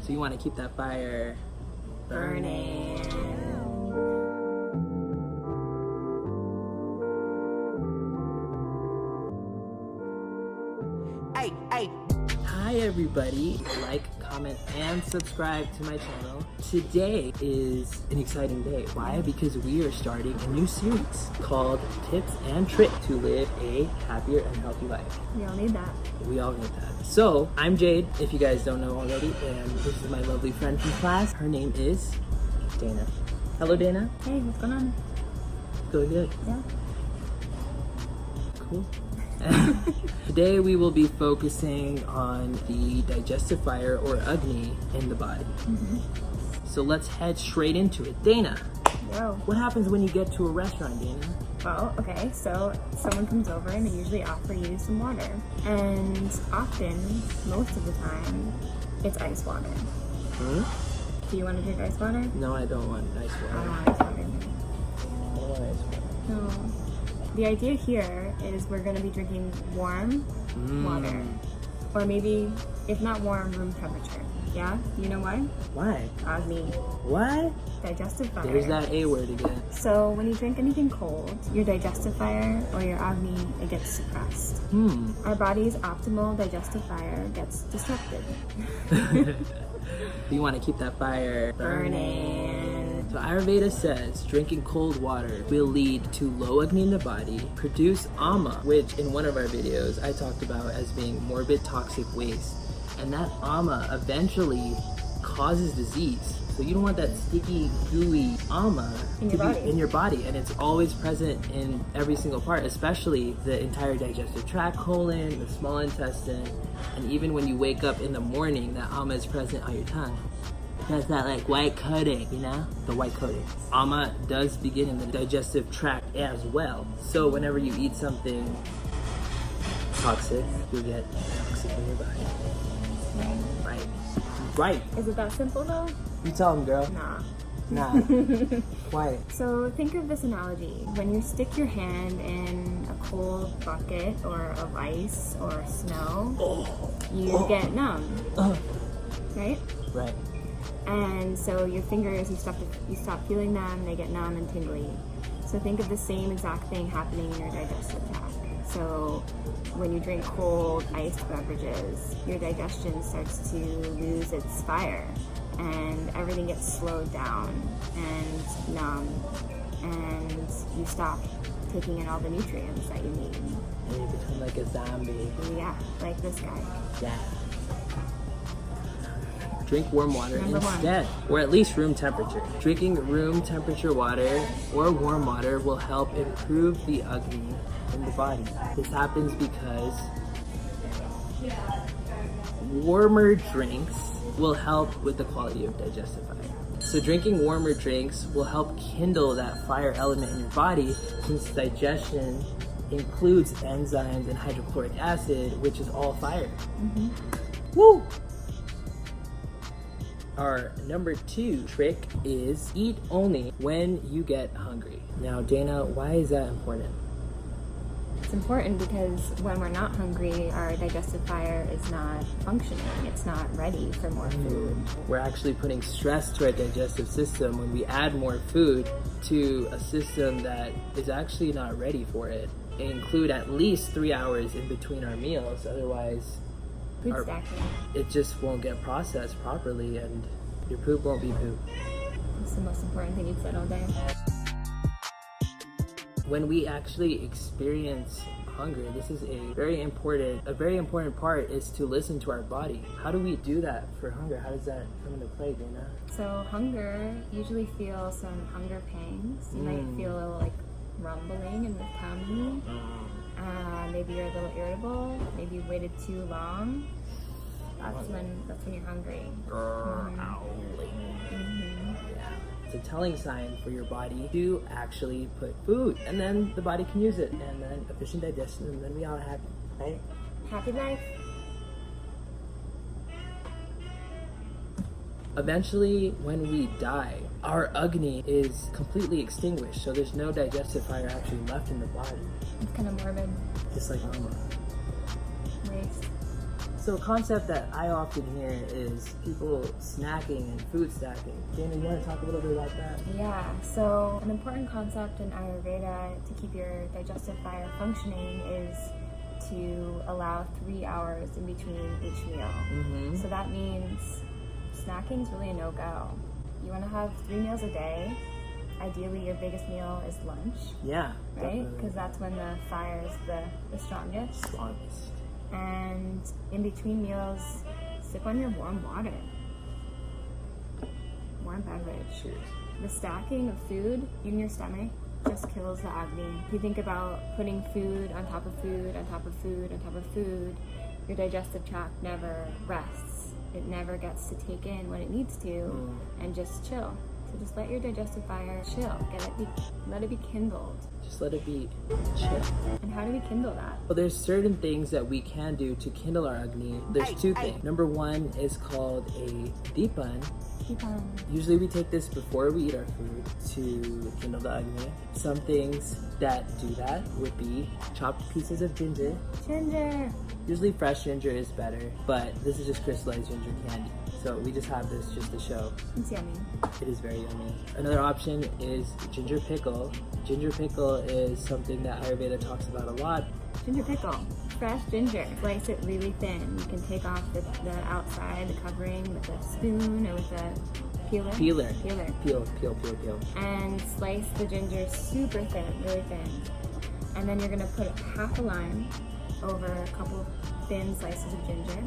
So you want to keep that fire burning. Hi everybody, like, comment, and subscribe to my channel. Today is an exciting day. Why? Because we are starting a new series called Tips and Tricks to Live a Happier and Healthy Life. We all need that. We all need that. So, I'm Jade, if you guys don't know already, and this is my lovely friend from class. Her name is Dana. Hello, Dana. Hey, what's going on? Going good. Yeah. Cool. Today we will be focusing on the digestive fire or Agni in the body. So let's head straight into it. Dana, Yo. what happens when you get to a restaurant, Dana? Well, okay, so someone comes over and they usually offer you some water. And often, most of the time, it's ice water. Do you want to drink ice water? No, I don't want ice I don't water. want ice water. I don't want ice water. No. The idea here is we're going to be drinking warm water. Or maybe, if not warm, room temperature. Yeah? You know why? Why? Agni. What? Digestive fire. There's that A word again. So when you drink anything cold, your digestive fire or your Agni, it gets suppressed. Our body's optimal digestive fire gets disrupted. You want to keep that fire burning. So Ayurveda says drinking cold water will lead to low Agni in the body, produce ama, which in one of our videos I talked about as being morbid toxic waste. And that ama eventually causes disease. So you don't want that sticky, gooey ama In to your be body. in your body. And it's always present in every single part, especially the entire digestive tract, colon, the small intestine. And even when you wake up in the morning, that ama is present on your tongue. That's that like white coating, you know? The white coating. Ama does begin in the digestive tract as well. So whenever you eat something toxic, you'll get toxic in your body. Right. Right. Is it that simple though? You tell them, girl. Nah. Nah. Why? So think of this analogy. When you stick your hand in a cold bucket or of ice or snow, you get numb, right? Right. And so your fingers, you stop feeling them, they get numb and tingly. So think of the same exact thing happening in your digestive tract. So when you drink cold iced beverages, your digestion starts to lose its fire and everything gets slowed down and numb, and you stop taking in all the nutrients that you need. And you become like a zombie. Yeah, like this guy. Yeah. Drink warm water Number one. instead, or at least room temperature. Drinking room temperature water or warm water will help improve the Agni in the body. This happens because warmer drinks will help with the quality of digestive fire. So drinking warmer drinks will help kindle that fire element in your body, since digestion includes enzymes and hydrochloric acid, which is all fire. Woo! Our number 2 trick is eat only when you get hungry. Now, Dana, why is that important? It's important because when we're not hungry, our digestive fire is not functioning. It's not ready for more food. We're actually putting stress to our digestive system when we add more food to a system that is actually not ready for it. Include at least 3 hours in between our meals, otherwise Food stacking. it just won't get processed properly and your poop won't be poop. It's the most important thing you've said all day. When we actually experience hunger, this is a very important part is to listen to our body. How do we do that for hunger? How does that come into play, Dana? So hunger, usually feel some hunger pangs. You might feel a little like rumbling in the tummy. Maybe you're a little irritable. Maybe you waited too long. That's when you're hungry. Yeah. It's a telling sign for your body to actually put food, and then the body can use it, and then efficient digestion, and then we all happy, right? Happy life. Eventually, when we die, our Agni is completely extinguished, so there's no digestive fire actually left in the body, It's kind of morbid. just like Mama. Waste. So a concept that I often hear is people snacking and food stacking. Dana, you want to talk a little bit about that? Yeah, so an important concept in Ayurveda to keep your digestive fire functioning is to allow 3 hours in between each meal. Mm-hmm. So that means snacking is really a no-go. You want to have 3 meals a day. Ideally, your biggest meal is lunch. Yeah, right? Because that's when the fire is the strongest. And in between meals, sip on your warm water. Warm beverage. Cheers. The stacking of food in your stomach just kills the Agni. If you think about putting food on top of food, on top of food, on top of food, your digestive tract never rests. It never gets to take in what it needs to and just chill. So just let your digestive fire chill. Let it be kindled. Just let it be chill. And how do we kindle that? Well, there's certain things that we can do to kindle our Agni. There's 2 things. Number 1 is called a Dipan. Usually we take this before we eat our food to kindle the Agni. Some things that do that would be chopped pieces of ginger. Ginger! Usually fresh ginger is better, but this is just crystallized ginger candy. So we just have this just to show. It's yummy. It is very yummy. Another option is ginger pickle. Ginger pickle is something that Ayurveda talks about a lot. Ginger pickle. Fresh ginger. Slice it really thin. You can take off the outside, the covering with a spoon or with a peeler. Peel. And slice the ginger super thin, really thin. And then you're gonna put half a lime over a couple thin slices of ginger.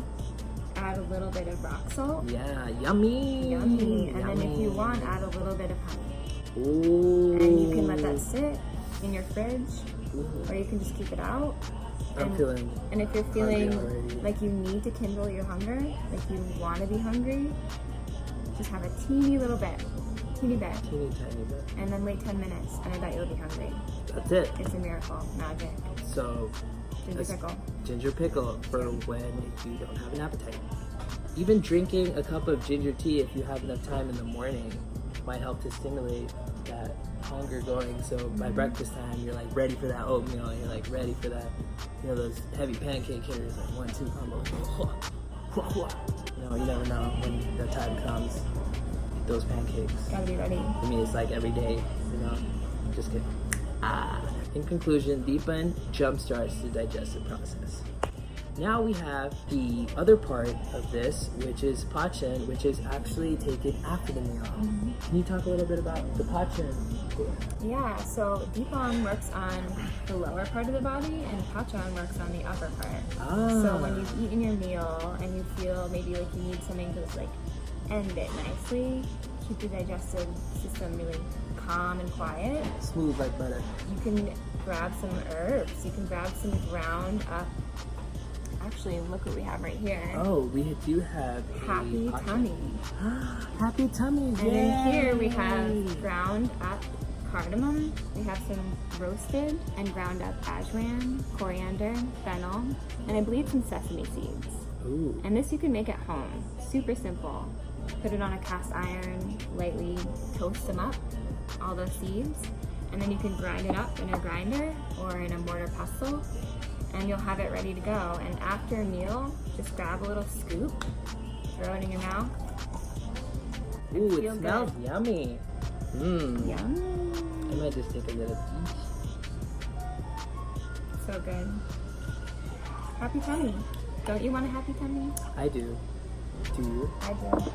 Add a little bit of rock salt. Yeah, yummy. And then if you want, add a little bit of honey. Ooh. And you can let that sit in your fridge, or you can just keep it out. And if you're feeling like you need to kindle your hunger, like you want to be hungry, just have a teeny little bit. Teeny tiny bit. And then wait 10 minutes, and I bet you'll be hungry. That's it. It's a miracle. Magic. So, ginger pickle for when you don't have an appetite. Even drinking a cup of ginger tea if you have enough time in the morning might help to stimulate that hunger going. So by breakfast time, you're like ready for that oatmeal. You're like ready for that, those heavy pancake hitters, like 1-2 combo. You never know when the time comes. Eat those pancakes. Gotta be ready. I mean, it's like every day, Just kidding. In conclusion, Dipan jumpstarts the digestive process. Now we have the other part of this, which is Pachan, which is actually taken after the meal. Can you talk a little bit about the Pachan? Yeah, so Dipan works on the lower part of the body and Pachan works on the upper part. So when you've eaten your meal and you feel maybe like you need something to just end it nicely, keep the digestive system really calm and quiet. Smooth like butter. You can grab some herbs. You can grab some ground up. Actually, look what we have right here. Oh, we do have Happy tummy. Happy tummy, And in here we have ground up cardamom. We have some roasted and ground up ajwain, coriander, fennel, and I believe some sesame seeds. Ooh. And this you can make at home. Super simple. Put it on a cast iron, lightly toast them up, all those seeds, and then you can grind it up in a grinder or in a mortar pestle, and you'll have it ready to go. And after a meal, just grab a little scoop, throw it in your mouth. Ooh, it smells yummy. Yum. I might just take a little piece. So good. Happy tummy. Don't you want a happy tummy? I do. Do you? I do.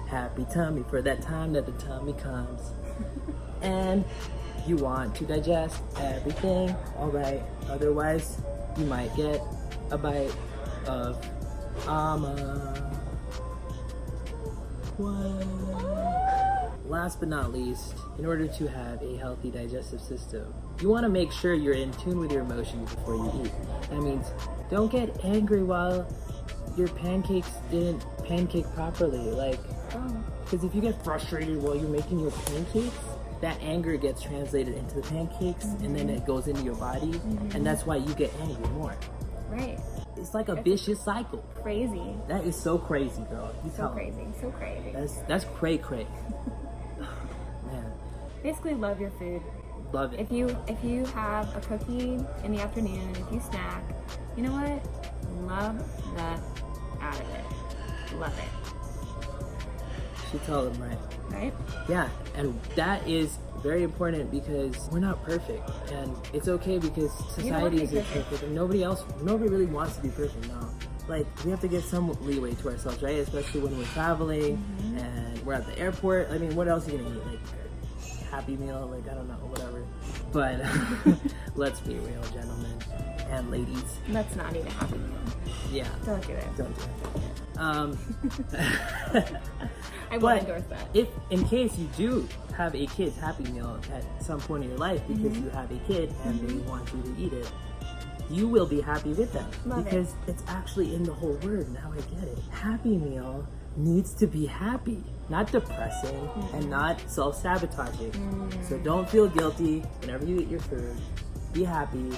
Happy tummy for that time that the tummy comes. And you want to digest everything, alright, otherwise you might get a bite of ama. Last but not least, in order to have a healthy digestive system, you want to make sure you're in tune with your emotions before you eat. That means don't get angry while your pancakes didn't pancake properly. Because if you get frustrated while you're making your pancakes, that anger gets translated into the pancakes and then it goes into your body, and that's why you get angry more. Right. It's like a vicious cycle. Crazy. That is so crazy, girl. So crazy. That's cray cray. Man. Basically, love your food. Love it. If you have a cookie in the afternoon, if you snack, you know what? Love the out of it. Love it. She told him right. Right? Yeah, and that is very important because we're not perfect, and it's okay because You don't want society to is be perfect. perfect, and nobody really wants to be perfect now. Like, we have to give some leeway to ourselves, right? Especially when we're traveling and we're at the airport. I mean, what else are you gonna eat? Like, Happy Meal? Like, I don't know, whatever. But let's be real, gentlemen and ladies. Let's not eat a Happy Meal. Yeah, Don't do it. don't do it. I won't But endorse that. if, in case you do have a kid's Happy Meal at some point in your life because you have a kid and they want you to eat it, you will be happy with them. Love it. Because it's actually in the whole word. Now I get it. Happy Meal needs to be happy, not depressing and not self-sabotaging. So don't feel guilty whenever you eat your food. Be happy.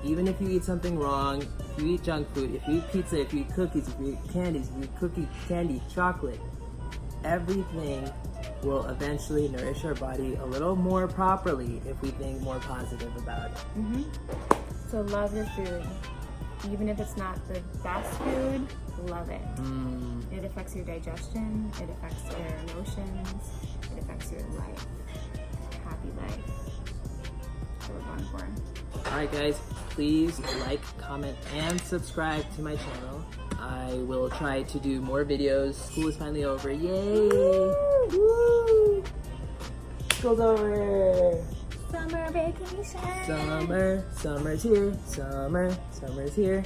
Even if you eat something wrong, if you eat junk food, if you eat pizza, if you eat cookies, if you eat candies, if you eat candy, chocolate, everything will eventually nourish our body a little more properly if we think more positive about it. So love your food. Even if it's not the best food, love it. It affects your digestion, it affects your emotions, it affects your life. Happy life. That's what we're going for. Alright guys, please like, comment, and subscribe to my channel. I will try to do more videos. School is finally over. Yay! Woo! School's over! Summer vacation! Summer's here. Summer's here.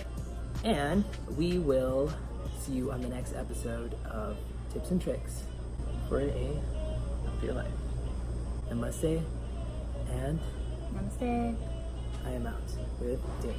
And we will see you on the next episode of Tips and Tricks for a healthier life. Namaste, and Namaste. I am out with Dana.